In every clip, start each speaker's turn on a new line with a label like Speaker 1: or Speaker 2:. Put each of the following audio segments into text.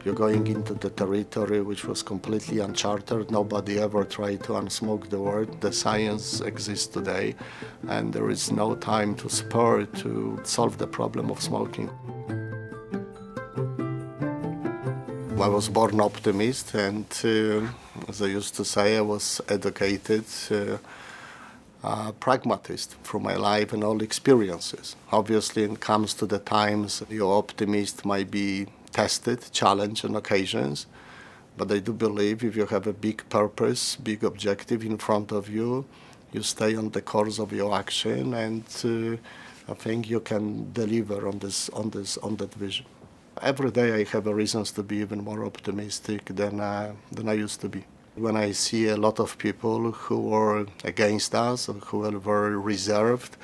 Speaker 1: You're going into the territory which was completely uncharted. Nobody ever tried to unsmoke the world. The science exists today, and there is no time to spare to solve the problem of smoking. I was born optimist, and as I used to say, I was educated pragmatist through my life and all experiences. Obviously, it comes to the times your optimist might be tested, challenged on occasions, but I do believe if you have a big purpose, big objective in front of you, you stay on the course of your action, and I think you can deliver on that vision. Every day I have reasons to be even more optimistic than I used to be. When I see a lot of people who are against us or who are very reserved,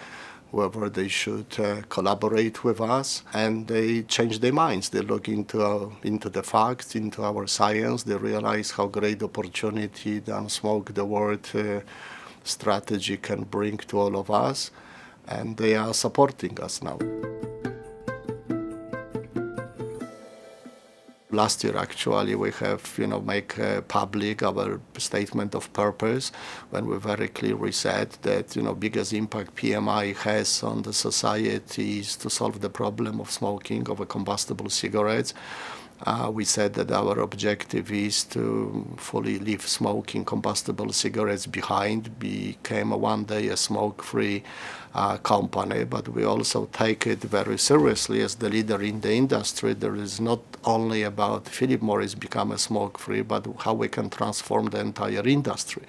Speaker 1: whether they should collaborate with us, and they change their minds. They look into the facts, into our science. They realize how great opportunity the Unsmoke the World strategy can bring to all of us, and they are supporting us now. Last year, actually, we have, make public our statement of purpose, when we very clearly said that, biggest impact PMI has on the society is to solve the problem of smoking, of combustible cigarettes. We said that our objective is to fully leave smoking combustible cigarettes behind, became one day a smoke-free company, but we also take it very seriously as the leader in the industry. There is not only about Philip Morris become a smoke-free, but how we can transform the entire industry.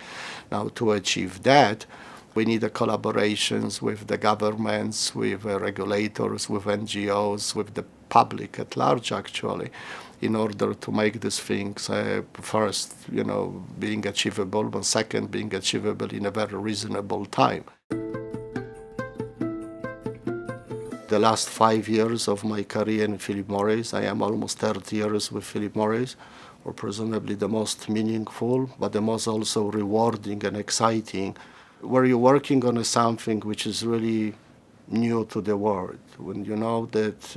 Speaker 1: Now, to achieve that, we need collaborations with the governments, with regulators, with NGOs, with the public at large, actually, in order to make these things, first, being achievable, but second, being achievable in a very reasonable time. The last 5 years of my career in Philip Morris, I am almost 30 years with Philip Morris, or presumably the most meaningful, but the most also rewarding and exciting, where you're working on something which is really new to the world. When you know that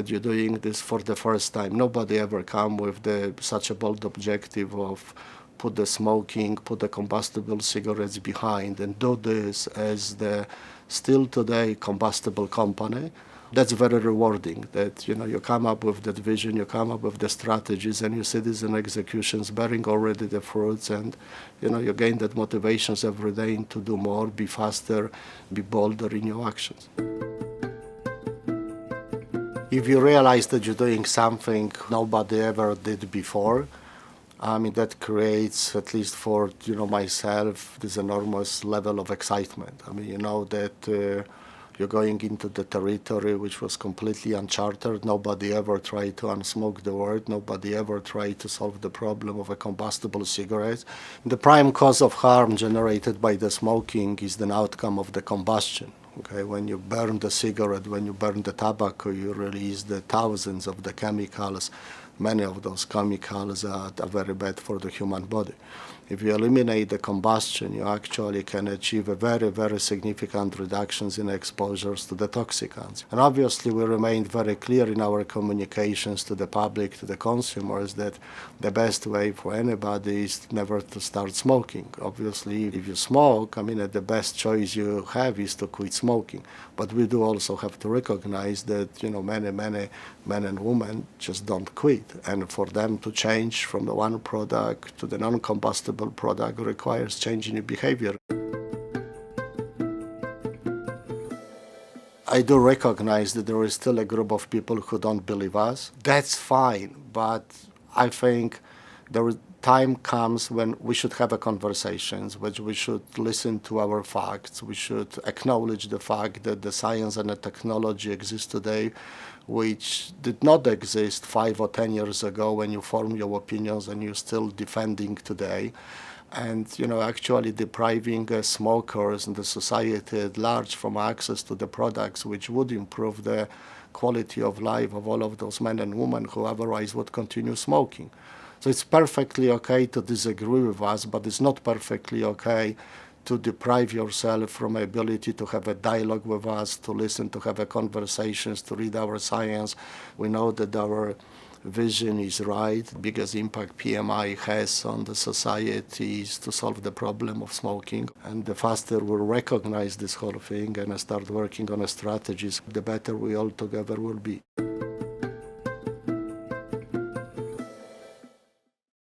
Speaker 1: you're doing this for the first time, nobody ever come with such a bold objective of put the smoking, put the combustible cigarettes behind, and do this as the still today combustible company. That's very rewarding, that you come up with that vision, you come up with the strategies, and you see this in executions bearing already the fruits, and you gain that motivations every day to do more, be faster, be bolder in your actions. If you realize that you're doing something nobody ever did before, that creates, at least for myself, this enormous level of excitement. That you're going into the territory which was completely uncharted. Nobody ever tried to unsmoke the world. Nobody ever tried to solve the problem of combustible cigarettes. The prime cause of harm generated by the smoking is the outcome of the combustion. Okay, when you burn the cigarette, when you burn the tobacco, you release the thousands of the chemicals. Many of those chemicals are very bad for the human body. If you eliminate the combustion, you actually can achieve a very, very significant reductions in exposures to the toxicants. And obviously, we remained very clear in our communications to the public, to the consumers, that the best way for anybody is never to start smoking. Obviously, if you smoke, the best choice you have is to quit smoking. But we do also have to recognize that, many men and women just don't quit. And for them to change from the one product to the non-combustible product requires changing in behavior. I do recognize that there is still a group of people who don't believe us. That's fine, but I think time comes when we should have conversations, which we should listen to our facts. We should acknowledge the fact that the science and the technology exist today, which did not exist 5 or 10 years ago when you form your opinions and you're still defending today. And, actually depriving smokers and the society at large from access to the products which would improve the quality of life of all of those men and women who otherwise would continue smoking. So it's perfectly okay to disagree with us, but it's not perfectly okay to deprive yourself from ability to have a dialogue with us, to listen, to have conversations, to read our science. We know that our vision is right. Biggest impact PMI has on the society is to solve the problem of smoking. And the faster we recognize this whole thing and start working on strategies, the better we all together will be.